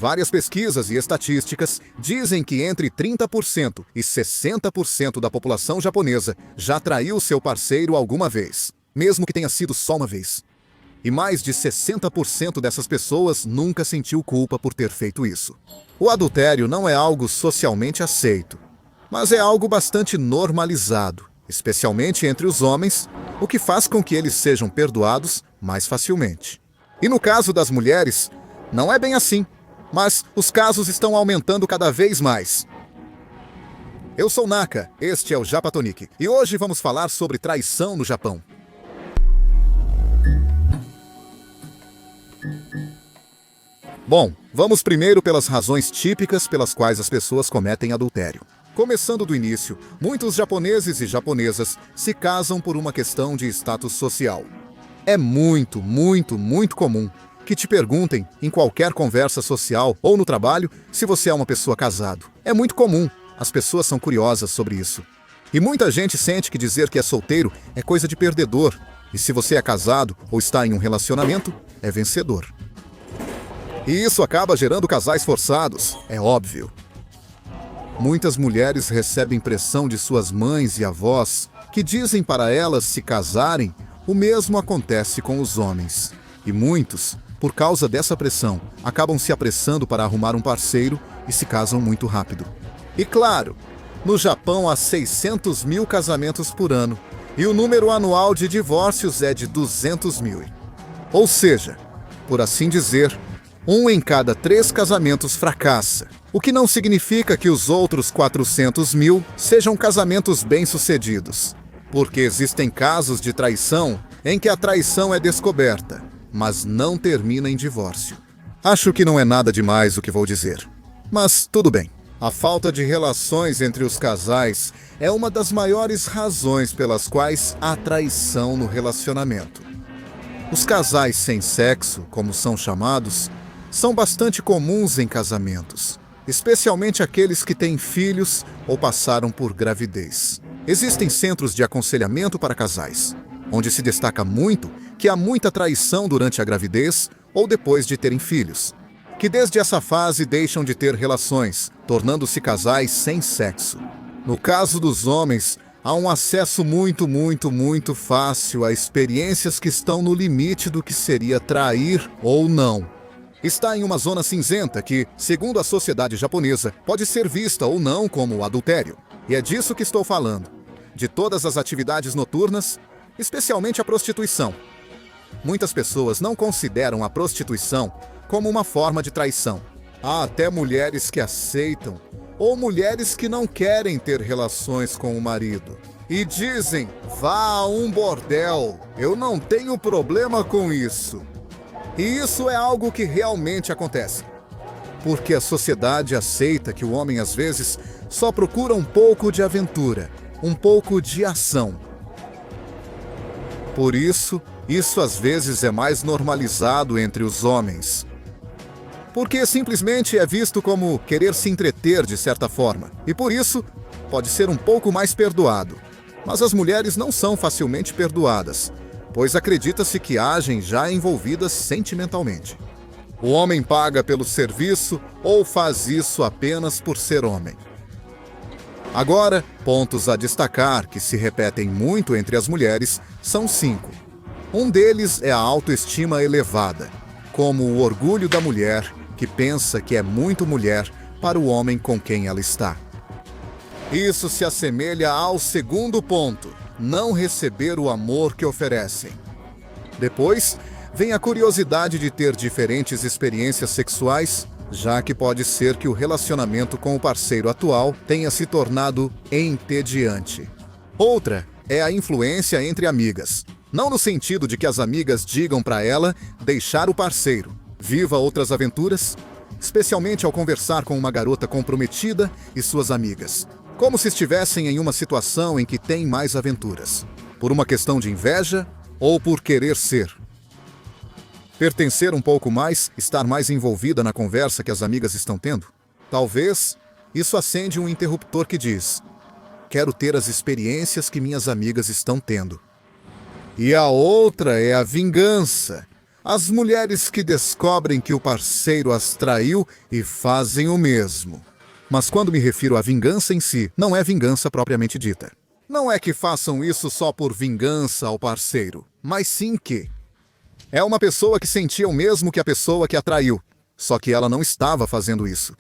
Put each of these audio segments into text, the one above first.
Várias pesquisas e estatísticas dizem que entre 30% e 60% da população japonesa já traiu seu parceiro alguma vez, mesmo que tenha sido só uma vez. E mais de 60% dessas pessoas nunca sentiu culpa por ter feito isso. O adultério não é algo socialmente aceito, mas é algo bastante normalizado, especialmente entre os homens, o que faz com que eles sejam perdoados mais facilmente. E no caso das mulheres, não é bem assim, mas os casos estão aumentando cada vez mais. Eu sou Naka, este é o Japatonic, e hoje vamos falar sobre traição no Japão. Bom, vamos primeiro pelas razões típicas pelas quais as pessoas cometem adultério. Começando do início, muitos japoneses e japonesas se casam por uma questão de status social. É muito comum que te perguntem em qualquer conversa social ou no trabalho se você é uma pessoa casada. É muito comum, as pessoas são curiosas sobre isso. E muita gente sente que dizer que é solteiro é coisa de perdedor, e se você é casado ou está em um relacionamento, é vencedor. E isso acaba gerando casais forçados, é óbvio. Muitas mulheres recebem pressão de suas mães e avós, que dizem para elas se casarem. O mesmo acontece com os homens. E muitos, por causa dessa pressão, acabam se apressando para arrumar um parceiro e se casam muito rápido. E claro, no Japão há 600 mil casamentos por ano, e o número anual de divórcios é de 200 mil. Ou seja, por assim dizer, 1 em cada 3 casamentos fracassa, o que não significa que os outros 400 mil sejam casamentos bem-sucedidos, porque existem casos de traição em que a traição é descoberta, mas não termina em divórcio. Acho que não é nada demais o que vou dizer, mas tudo bem. A falta de relações entre os casais é uma das maiores razões pelas quais há traição no relacionamento. Os casais sem sexo, como são chamados, são bastante comuns em casamentos, especialmente aqueles que têm filhos ou passaram por gravidez. Existem centros de aconselhamento para casais, onde se destaca muito que há muita traição durante a gravidez ou depois de terem filhos, que desde essa fase deixam de ter relações, tornando-se casais sem sexo. No caso dos homens, há um acesso muito fácil a experiências que estão no limite do que seria trair ou não. Está em uma zona cinzenta que, segundo a sociedade japonesa, pode ser vista ou não como adultério. E é disso que estou falando. De todas as atividades noturnas, especialmente a prostituição. Muitas pessoas não consideram a prostituição como uma forma de traição. Há até mulheres que aceitam, ou mulheres que não querem ter relações com o marido. E dizem, vá a um bordel, eu não tenho problema com isso. E isso é algo que realmente acontece. Porque a sociedade aceita que o homem, às vezes, só procura um pouco de aventura, um pouco de ação. Por isso às vezes é mais normalizado entre os homens. Porque simplesmente é visto como querer se entreter de certa forma. E por isso, pode ser um pouco mais perdoado. Mas as mulheres não são facilmente perdoadas, pois acredita-se que agem já envolvidas sentimentalmente. O homem paga pelo serviço ou faz isso apenas por ser homem. Agora, pontos a destacar que se repetem muito entre as mulheres são 5. Um deles é a autoestima elevada, como o orgulho da mulher, que pensa que é muito mulher para o homem com quem ela está. Isso se assemelha ao segundo ponto, não receber o amor que oferecem. Depois, vem a curiosidade de ter diferentes experiências sexuais, já que pode ser que o relacionamento com o parceiro atual tenha se tornado entediante. Outra é a influência entre amigas. Não no sentido de que as amigas digam para ela deixar o parceiro, viva outras aventuras, especialmente ao conversar com uma garota comprometida e suas amigas, como se estivessem em uma situação em que tem mais aventuras, por uma questão de inveja ou por querer ser. Pertencer um pouco mais, estar mais envolvida na conversa que as amigas estão tendo? Talvez isso acende um interruptor que diz: quero ter as experiências que minhas amigas estão tendo. E a outra é a vingança. As mulheres que descobrem que o parceiro as traiu e fazem o mesmo. Mas quando me refiro à vingança em si, não é vingança propriamente dita. Não é que façam isso só por vingança ao parceiro, mas sim que é uma pessoa que sentia o mesmo que a pessoa que a traiu, só que ela não estava fazendo isso.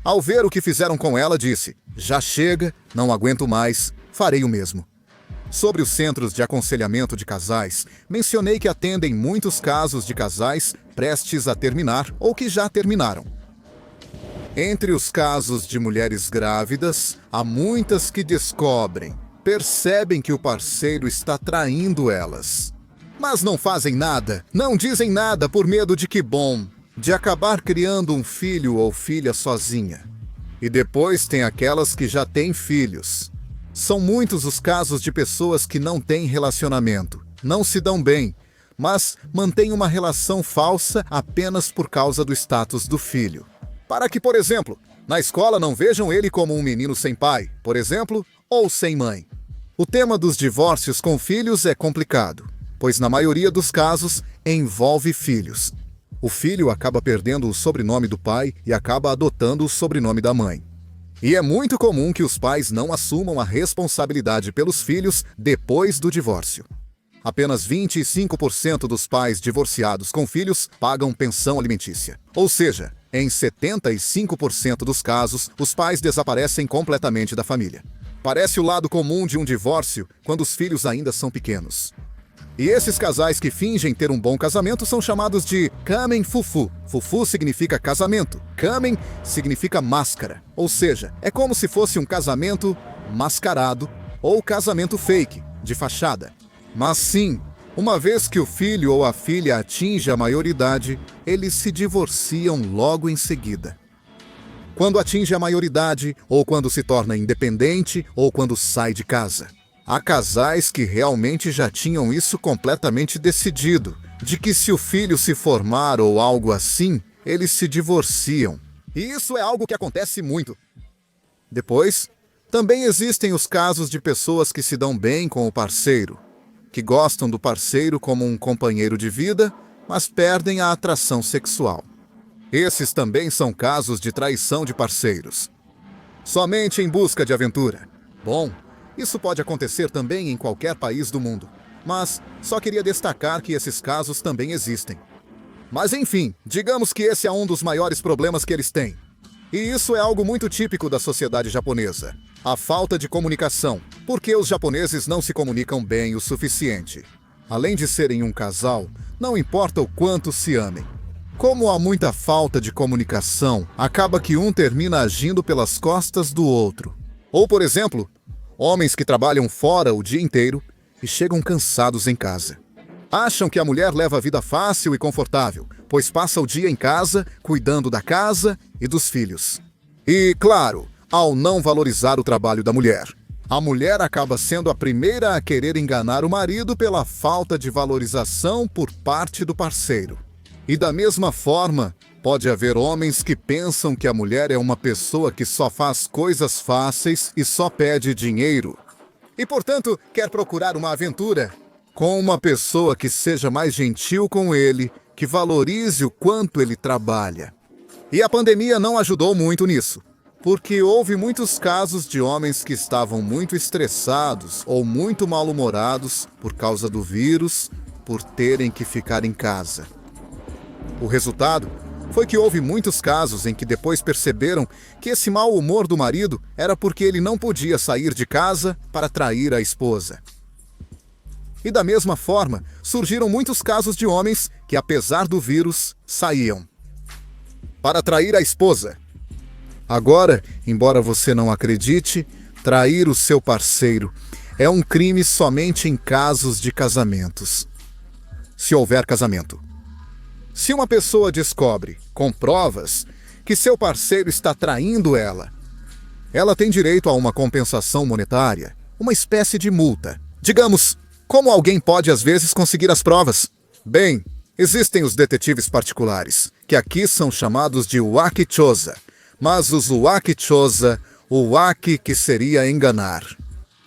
Ao ver o que fizeram com ela, disse: já chega, não aguento mais, farei o mesmo. Sobre os centros de aconselhamento de casais, mencionei que atendem muitos casos de casais prestes a terminar ou que já terminaram. Entre os casos de mulheres grávidas, há muitas que percebem que o parceiro está traindo elas. Mas não fazem nada, não dizem nada por medo de acabar criando um filho ou filha sozinha. E depois tem aquelas que já têm filhos. São muitos os casos de pessoas que não têm relacionamento, não se dão bem, mas mantêm uma relação falsa apenas por causa do status do filho. Para que, por exemplo, na escola não vejam ele como um menino sem pai, por exemplo, ou sem mãe. O tema dos divórcios com filhos é complicado, pois na maioria dos casos envolve filhos. O filho acaba perdendo o sobrenome do pai e acaba adotando o sobrenome da mãe. E é muito comum que os pais não assumam a responsabilidade pelos filhos depois do divórcio. Apenas 25% dos pais divorciados com filhos pagam pensão alimentícia. Ou seja, em 75% dos casos, os pais desaparecem completamente da família. Parece o lado comum de um divórcio quando os filhos ainda são pequenos. E esses casais que fingem ter um bom casamento são chamados de kamen fufu. Fufu significa casamento. Kamen significa máscara. Ou seja, é como se fosse um casamento mascarado ou casamento fake, de fachada. Mas sim, uma vez que o filho ou a filha atinge a maioridade, eles se divorciam logo em seguida. Quando atinge a maioridade, ou quando se torna independente, ou quando sai de casa. Há casais que realmente já tinham isso completamente decidido, de que se o filho se formar ou algo assim, eles se divorciam. E isso é algo que acontece muito. Depois, também existem os casos de pessoas que se dão bem com o parceiro, que gostam do parceiro como um companheiro de vida, mas perdem a atração sexual. Esses também são casos de traição de parceiros. Somente em busca de aventura. Bom, isso pode acontecer também em qualquer país do mundo, mas só queria destacar que esses casos também existem. Mas enfim, digamos que esse é um dos maiores problemas que eles têm. E isso é algo muito típico da sociedade japonesa. A falta de comunicação, porque os japoneses não se comunicam bem o suficiente. Além de serem um casal, não importa o quanto se amem. Como há muita falta de comunicação, acaba que um termina agindo pelas costas do outro. Ou, por exemplo, homens que trabalham fora o dia inteiro e chegam cansados em casa. Acham que a mulher leva a vida fácil e confortável, pois passa o dia em casa, cuidando da casa e dos filhos. E, claro, ao não valorizar o trabalho da mulher, a mulher acaba sendo a primeira a querer enganar o marido pela falta de valorização por parte do parceiro. E da mesma forma, pode haver homens que pensam que a mulher é uma pessoa que só faz coisas fáceis e só pede dinheiro. E, portanto, quer procurar uma aventura com uma pessoa que seja mais gentil com ele, que valorize o quanto ele trabalha. E a pandemia não ajudou muito nisso, porque houve muitos casos de homens que estavam muito estressados ou muito mal-humorados por causa do vírus, por terem que ficar em casa. O resultado foi que houve muitos casos em que depois perceberam que esse mau humor do marido era porque ele não podia sair de casa para trair a esposa. E da mesma forma, surgiram muitos casos de homens que, apesar do vírus, saíam para trair a esposa. Agora, embora você não acredite, trair o seu parceiro é um crime somente em casos de casamentos. Se houver casamento. Se uma pessoa descobre, com provas, que seu parceiro está traindo ela tem direito a uma compensação monetária, uma espécie de multa. Digamos, como alguém pode às vezes conseguir as provas? Bem, existem os detetives particulares, que aqui são chamados de wakichosa, mas os wakichosa, o waki que seria enganar.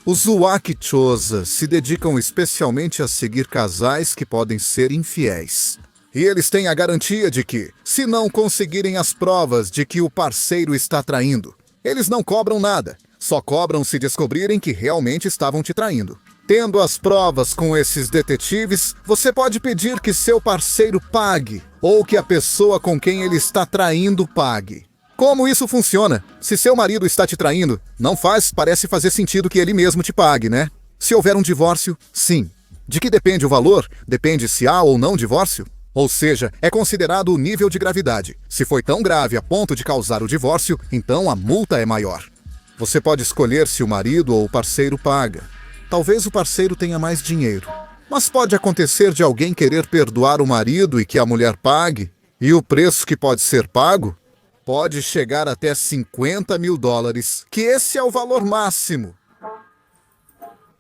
Os wakichosa se dedicam especialmente a seguir casais que podem ser infiéis. E eles têm a garantia de que, se não conseguirem as provas de que o parceiro está traindo, eles não cobram nada, só cobram se descobrirem que realmente estavam te traindo. Tendo as provas com esses detetives, você pode pedir que seu parceiro pague, ou que a pessoa com quem ele está traindo pague. Como isso funciona? Se seu marido está te traindo, parece fazer sentido que ele mesmo te pague, né? Se houver um divórcio, sim. De que depende o valor? Depende se há ou não divórcio? Ou seja, é considerado o nível de gravidade. Se foi tão grave a ponto de causar o divórcio, então a multa é maior. Você pode escolher se o marido ou o parceiro paga. Talvez o parceiro tenha mais dinheiro. Mas pode acontecer de alguém querer perdoar o marido e que a mulher pague. E o preço que pode ser pago pode chegar até $50 mil, que esse é o valor máximo.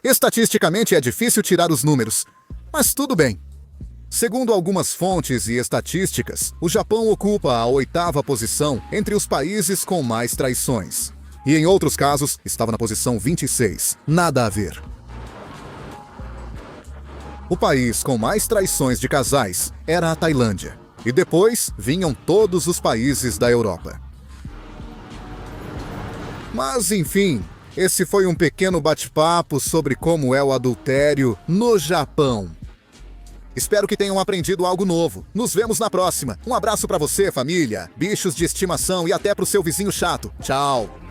Estatisticamente é difícil tirar os números, mas tudo bem. Segundo algumas fontes e estatísticas, o Japão ocupa a 8ª posição entre os países com mais traições. E em outros casos, estava na posição 26. Nada a ver. O país com mais traições de casais era a Tailândia. E depois vinham todos os países da Europa. Mas, enfim, esse foi um pequeno bate-papo sobre como é o adultério no Japão. Espero que tenham aprendido algo novo. Nos vemos na próxima. Um abraço pra você, família, bichos de estimação e até pro seu vizinho chato. Tchau!